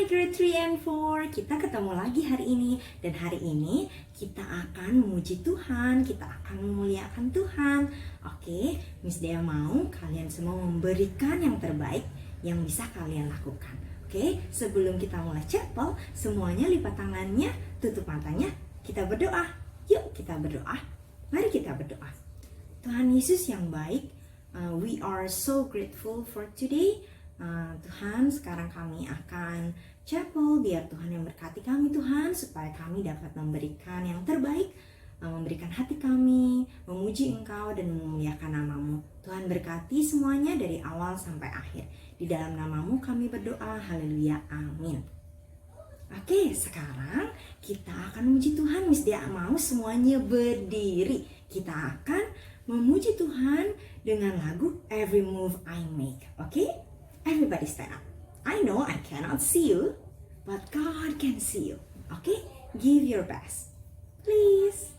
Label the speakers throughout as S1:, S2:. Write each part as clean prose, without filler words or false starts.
S1: Grade 3 and 4, kita ketemu lagi hari ini. Dan hari ini kita akan memuji Tuhan, kita akan memuliakan Tuhan. Oke, Miss Dea mau kalian semua memberikan yang terbaik yang bisa kalian lakukan. Oke, sebelum kita mulai chapel, semuanya lipat tangannya, tutup matanya, kita berdoa. Yuk kita berdoa, mari kita berdoa. Tuhan Yesus yang baik, we are so grateful for today. Tuhan, sekarang kami akan chapel, biar Tuhan yang berkati kami Tuhan, supaya kami dapat memberikan yang terbaik, memberikan hati kami, memuji Engkau dan memuliakan namamu. Tuhan berkati semuanya dari awal sampai akhir. Di dalam namamu kami berdoa, haleluya, amin. Oke, sekarang kita akan memuji Tuhan. Miss Dea mau semuanya berdiri. Kita akan memuji Tuhan dengan lagu Every Move I Make. Oke? Everybody stand up. I know I cannot see you, but God can see you. Okay? Give your best. Please.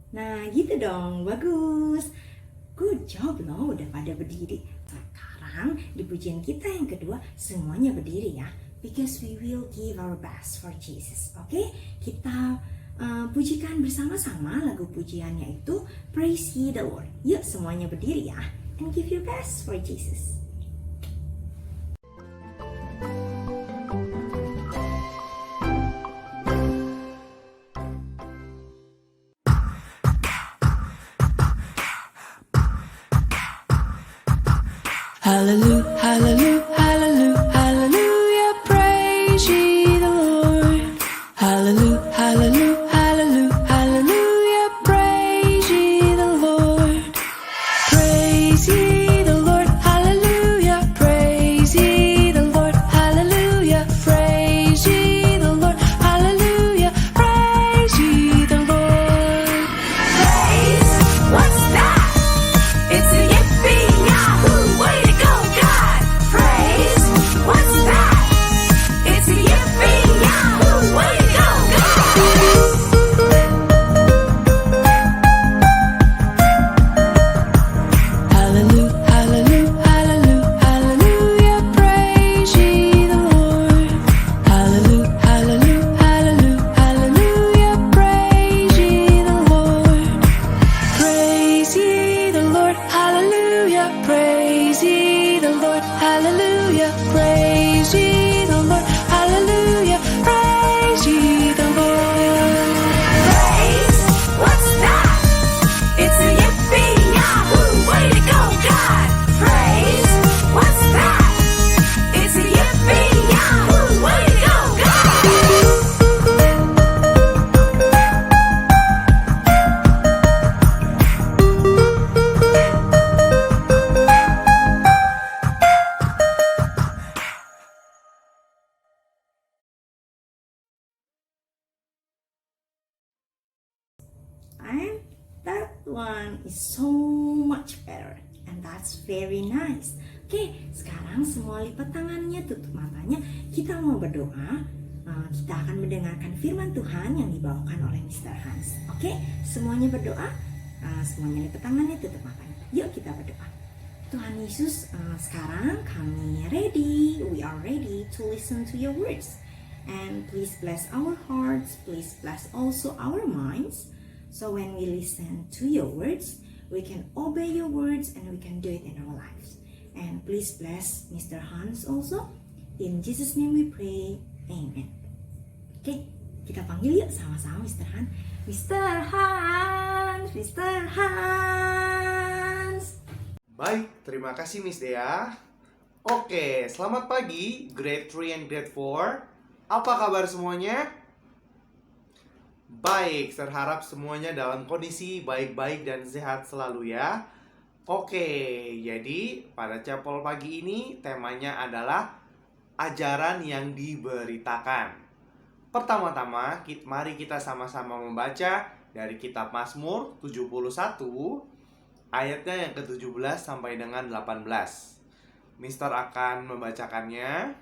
S1: Nah gitu dong, bagus. Good job loh, udah pada berdiri. Sekarang di pujian kita yang kedua, semuanya berdiri ya. Because we will give our best for Jesus. Oke, kita pujikan bersama-sama lagu pujiannya itu Praise Ye the Lord. Yuk semuanya berdiri ya. And give your best for Jesus.
S2: Hallelujah, hallelujah, hallelujah, hallelujah, praise ye the Lord. Hallelujah, hallelujah, hallelujah, hallelujah, praise ye the
S1: And that one is so much better. And that's very nice. Oke, sekarang semua lipat tangannya, tutup matanya. Kita mau berdoa. Kita akan mendengarkan firman Tuhan yang dibawakan oleh Mr. Hans. Oke, semuanya berdoa. Semuanya lipat tangannya, tutup matanya. Yuk kita berdoa. Tuhan Yesus, sekarang kami ready. We are ready to listen to your words. And please bless our hearts. Please bless also our minds. So when we listen to your words, we can obey your words and we can do it in our lives. And please bless Mr. Hans also. In Jesus' name we pray. Amen. Oke, kita panggil yuk sama-sama Mr. Hans. Mr. Hans, Mr. Hans.
S3: Baik, terima kasih Miss Dea. Oke, selamat pagi Grade 3 and Grade 4. Apa kabar semuanya? Baik, saya harap semuanya dalam kondisi baik-baik dan sehat selalu ya. Oke, jadi pada chapel pagi ini temanya adalah ajaran yang diberitakan. Pertama-tama, mari kita sama-sama membaca dari kitab Mazmur 71 ayatnya yang ke-17 sampai dengan 18. Mister akan membacakannya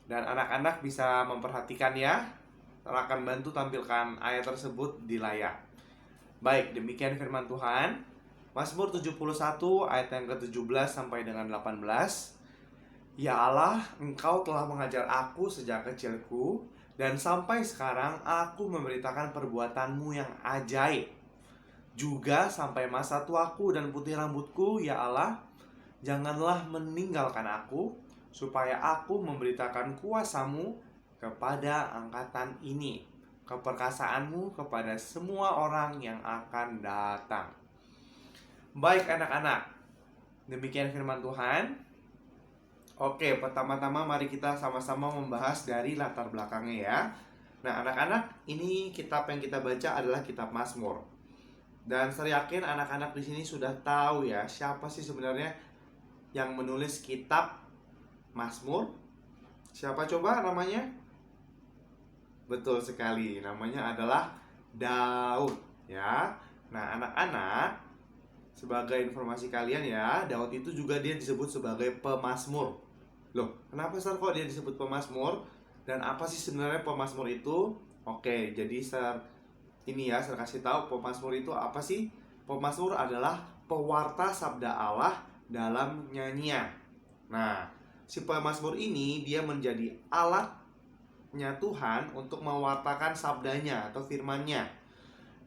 S3: dan anak-anak bisa memperhatikan ya. Saya akan bantu tampilkan ayat tersebut di layar. Baik, demikian firman Tuhan. Mazmur 71 ayat yang ke-17 sampai dengan 18. Ya Allah, Engkau telah mengajar aku sejak kecilku, dan sampai sekarang aku memberitakan perbuatan-Mu yang ajaib. Juga sampai masa tuaku dan putih rambutku, ya Allah, janganlah meninggalkan aku, supaya aku memberitakan kuasa-Mu kepada angkatan ini, keperkasaan-Mu kepada semua orang yang akan datang. Baik anak-anak, demikian firman Tuhan. Oke, pertama-tama mari kita sama-sama membahas dari latar belakangnya ya. Nah anak-anak, ini kitab yang kita baca adalah kitab Mazmur. Dan saya yakin anak-anak di sini sudah tahu ya, siapa sih sebenarnya yang menulis kitab Mazmur? Siapa coba namanya? Betul sekali, namanya adalah Daud ya. Nah anak-anak, sebagai informasi kalian ya, Daud itu juga dia disebut sebagai pemazmur. Loh, kenapa Sir kok dia disebut pemazmur? Dan apa sih sebenarnya pemazmur itu? Oke, jadi Sir ini ya, saya kasih tahu pemazmur itu apa sih? Pemazmur adalah pewarta sabda Allah dalam nyanyian. Nah, si pemazmur ini dia menjadi alatnya Tuhan untuk mewartakan sabdanya atau firman-Nya.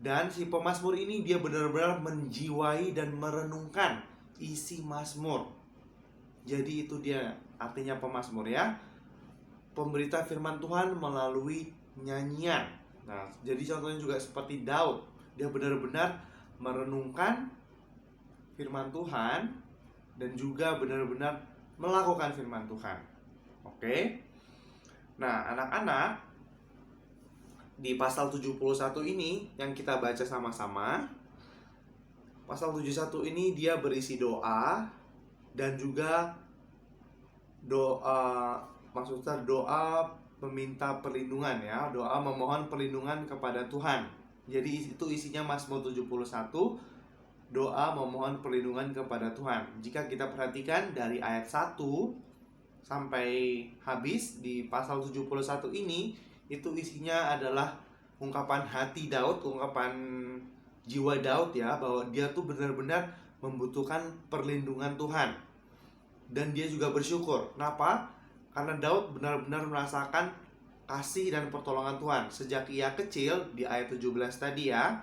S3: Dan si pemazmur ini dia benar-benar menjiwai dan merenungkan isi mazmur. Jadi itu dia artinya pemazmur ya. Pemberita firman Tuhan melalui nyanyian. Nah, jadi contohnya juga seperti Daud. Dia benar-benar merenungkan firman Tuhan dan juga benar-benar melakukan firman Tuhan. Oke. Nah, anak-anak, di pasal 71 ini yang kita baca sama-sama. Pasal 71 ini dia berisi doa dan juga maksudnya doa meminta perlindungan ya, doa memohon perlindungan kepada Tuhan. Jadi itu isinya Mazmur 71, doa memohon perlindungan kepada Tuhan. Jika kita perhatikan dari ayat 1 sampai habis di pasal 71 ini, itu isinya adalah ungkapan hati Daud, ungkapan jiwa Daud ya, bahwa dia tuh benar-benar membutuhkan perlindungan Tuhan. Dan dia juga bersyukur. Kenapa? Karena Daud benar-benar merasakan kasih dan pertolongan Tuhan. Sejak ia kecil, di ayat 17 tadi ya,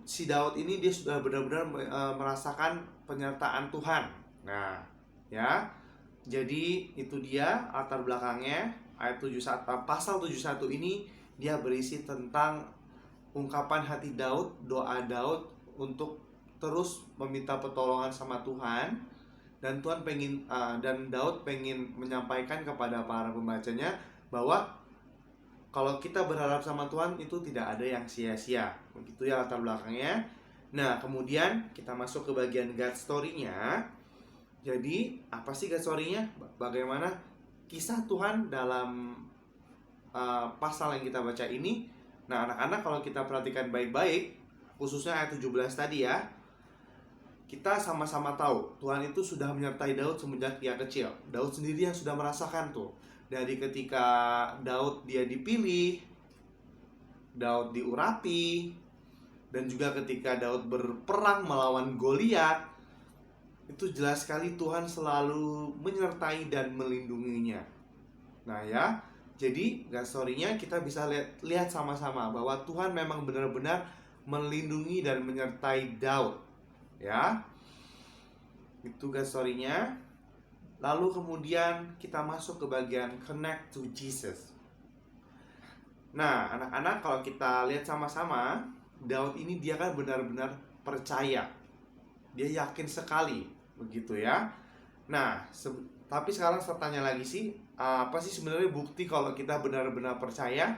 S3: si Daud ini dia sudah benar-benar merasakan penyertaan Tuhan. Nah, ya. Jadi itu dia latar belakangnya. Ayat 71, pasal 71 ini dia berisi tentang ungkapan hati Daud, doa Daud untuk terus meminta pertolongan sama Tuhan. Dan dan Daud pengen menyampaikan kepada para pembacanya bahwa kalau kita berharap sama Tuhan itu tidak ada yang sia-sia. Begitu ya latar belakangnya. Nah, kemudian kita masuk ke bagian God story-nya. Jadi, apa sih God story-nya? Bagaimana kisah Tuhan dalam pasal yang kita baca ini Nah, anak-anak kalau kita perhatikan baik-baik, khususnya ayat 17 tadi ya, kita sama-sama tahu Tuhan itu sudah menyertai Daud semenjak dia kecil. Daud sendiri yang sudah merasakan tuh. Dari ketika Daud dia dipilih, Daud diurapi, dan juga ketika Daud berperang melawan Goliat, itu jelas sekali Tuhan selalu menyertai dan melindunginya. Nah ya, jadi story-nya kita bisa lihat sama-sama bahwa Tuhan memang benar-benar melindungi dan menyertai Daud. Ya, itu story-nya. Lalu kemudian kita masuk ke bagian connect to Jesus. Nah, anak-anak kalau kita lihat sama-sama, Daud ini dia kan benar-benar percaya. Dia yakin sekali, begitu ya. Nah, tapi sekarang saya tanya lagi sih, apa sih sebenarnya bukti kalau kita benar-benar percaya?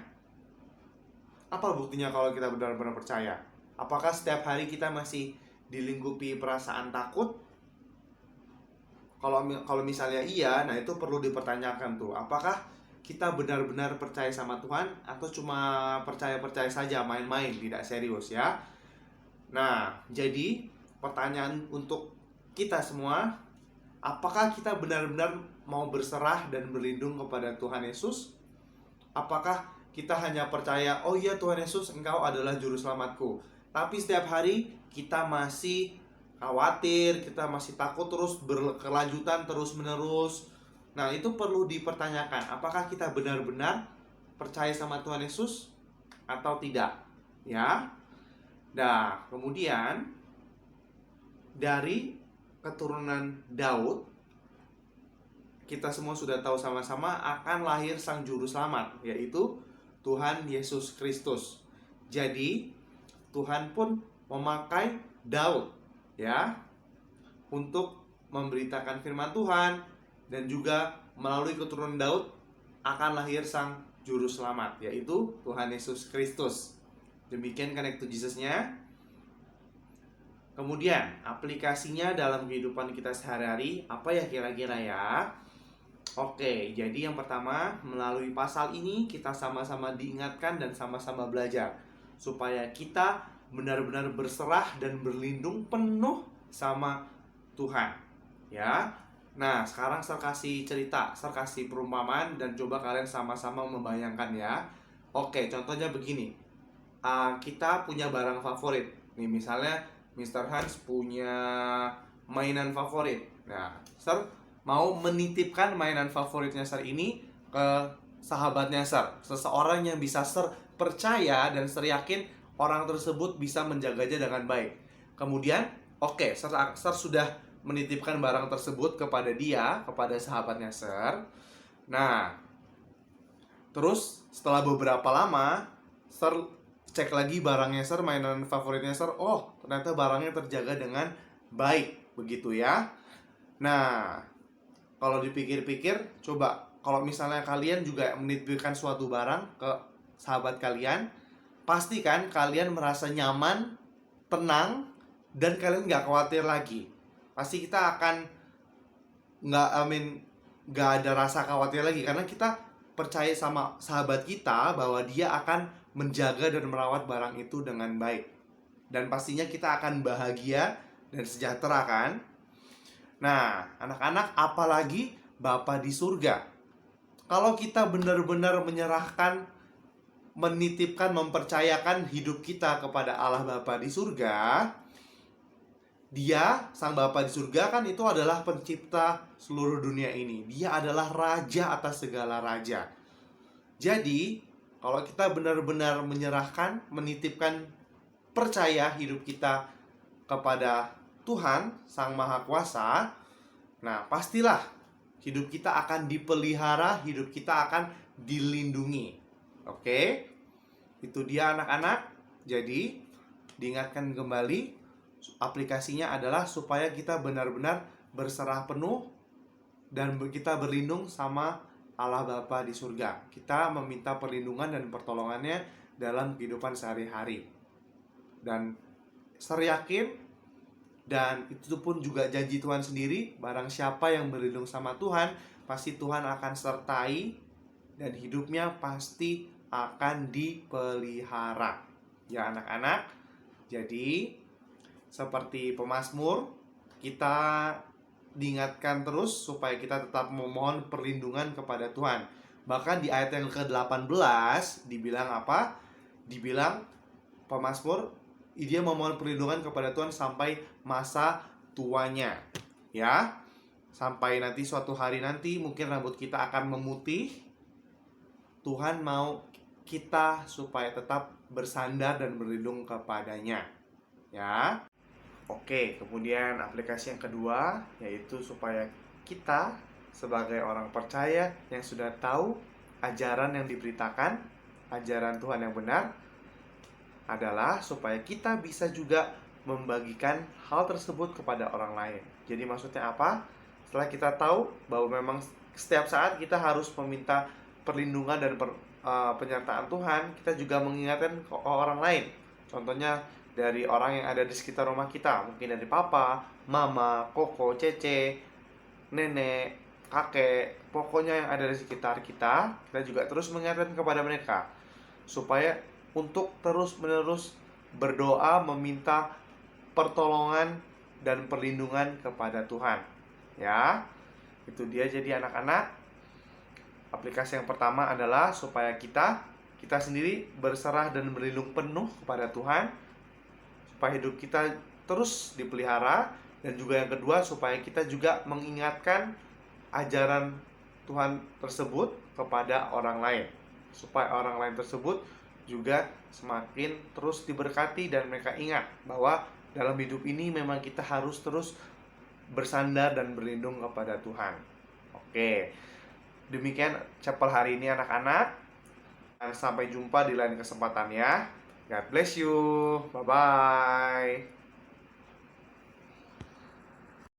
S3: Apa buktinya kalau kita benar-benar percaya? Apakah setiap hari kita masih dilingkupi perasaan takut? Kalau misalnya iya, nah itu perlu dipertanyakan tuh. Apakah kita benar-benar percaya sama Tuhan atau cuma percaya-percaya saja, main-main, tidak serius ya? Nah, jadi pertanyaan untuk kita semua, apakah kita benar-benar mau berserah dan berlindung kepada Tuhan Yesus? Apakah kita hanya percaya, oh iya Tuhan Yesus, Engkau adalah juru selamatku, tapi setiap hari kita masih khawatir, kita masih takut terus berkelanjutan terus-menerus. Nah, itu perlu dipertanyakan, apakah kita benar-benar percaya sama Tuhan Yesus atau tidak? Ya. Nah, kemudian dari keturunan Daud, kita semua sudah tahu sama-sama akan lahir sang juru selamat, yaitu Tuhan Yesus Kristus. Jadi, Tuhan pun memakai Daud ya untuk memberitakan firman Tuhan, dan juga melalui keturunan Daud akan lahir sang juru selamat, yaitu Tuhan Yesus Kristus. Demikian connect to Jesus-nya. Kemudian aplikasinya dalam kehidupan kita sehari-hari apa ya kira-kira ya? Oke, jadi yang pertama, melalui pasal ini kita sama-sama diingatkan dan sama-sama belajar supaya kita benar-benar berserah dan berlindung penuh sama Tuhan. Ya. Nah, sekarang saya kasih cerita, saya kasih perumpamaan, dan coba kalian sama-sama membayangkan ya. Oke, contohnya begini. Kita punya barang favorit. Nih, misalnya Mr. Hans punya mainan favorit. Nah, Sir mau menitipkan mainan favoritnya Sir ini ke sahabatnya Sir. Seseorang yang bisa Sir percaya dan Sir yakin orang tersebut bisa menjaganya dengan baik. Kemudian, oke, Sir sudah menitipkan barang tersebut kepada dia, kepada sahabatnya Sir. Nah, terus setelah beberapa lama, Sir cek lagi barangnya Sir, mainan favoritnya Sir. Oh, ternyata barangnya terjaga dengan baik, begitu ya. Nah, kalau dipikir-pikir, coba kalau misalnya kalian juga menitipkan suatu barang ke sahabat kalian, pasti kan kalian merasa nyaman, tenang, dan kalian nggak khawatir lagi. Pasti kita akan nggak ada rasa khawatir lagi, karena kita percaya sama sahabat kita bahwa dia akan menjaga dan merawat barang itu dengan baik. Dan pastinya kita akan bahagia dan sejahtera kan? Nah, anak-anak, apalagi Bapa di surga. Kalau kita benar-benar menyerahkan, menitipkan, mempercayakan hidup kita kepada Allah Bapa di surga, Dia, sang Bapa di surga kan itu adalah pencipta seluruh dunia ini. Dia adalah raja atas segala raja. Jadi, kalau kita benar-benar menyerahkan, menitipkan, percaya hidup kita kepada Tuhan, Sang Maha Kuasa, nah pastilah hidup kita akan dipelihara, hidup kita akan dilindungi. Oke? Itu dia anak-anak. Jadi, diingatkan kembali, aplikasinya adalah supaya kita benar-benar berserah penuh dan kita berlindung sama Allah Bapa di surga. Kita meminta perlindungan dan pertolongannya dalam kehidupan sehari-hari. Dan saya yakin, dan itu pun juga janji Tuhan sendiri, barang siapa yang berlindung sama Tuhan, pasti Tuhan akan sertai dan hidupnya pasti akan dipelihara. Ya anak-anak, jadi seperti pemazmur, kita diingatkan terus supaya kita tetap memohon perlindungan kepada Tuhan. Bahkan di ayat yang ke-18 dibilang apa? Dibilang pemazmur dia memohon perlindungan kepada Tuhan sampai masa tuanya. Ya. Sampai nanti suatu hari nanti mungkin rambut kita akan memutih. Tuhan mau kita supaya tetap bersandar dan berlindung kepadanya. Ya. Oke, kemudian aplikasi yang kedua yaitu supaya kita sebagai orang percaya yang sudah tahu ajaran yang diberitakan, ajaran Tuhan yang benar, adalah supaya kita bisa juga membagikan hal tersebut kepada orang lain. Jadi maksudnya apa? Setelah kita tahu bahwa memang setiap saat kita harus meminta perlindungan dan penyertaan Tuhan, kita juga mengingatkan ke orang lain. Contohnya dari orang yang ada di sekitar rumah kita, mungkin dari papa, mama, koko, cece, nenek, kakek, pokoknya yang ada di sekitar kita, kita juga terus mengingatkan kepada mereka supaya untuk terus-menerus berdoa meminta pertolongan dan perlindungan kepada Tuhan. Ya, itu dia. Jadi anak-anak, aplikasi yang pertama adalah supaya kita sendiri berserah dan berlindung penuh kepada Tuhan, supaya hidup kita terus dipelihara. Dan juga yang kedua, supaya kita juga mengingatkan ajaran Tuhan tersebut kepada orang lain, supaya orang lain tersebut juga semakin terus diberkati dan mereka ingat bahwa dalam hidup ini memang kita harus terus bersandar dan berlindung kepada Tuhan. Oke, demikian chapel hari ini anak-anak. Sampai jumpa di lain kesempatan ya. God bless you. Bye-bye.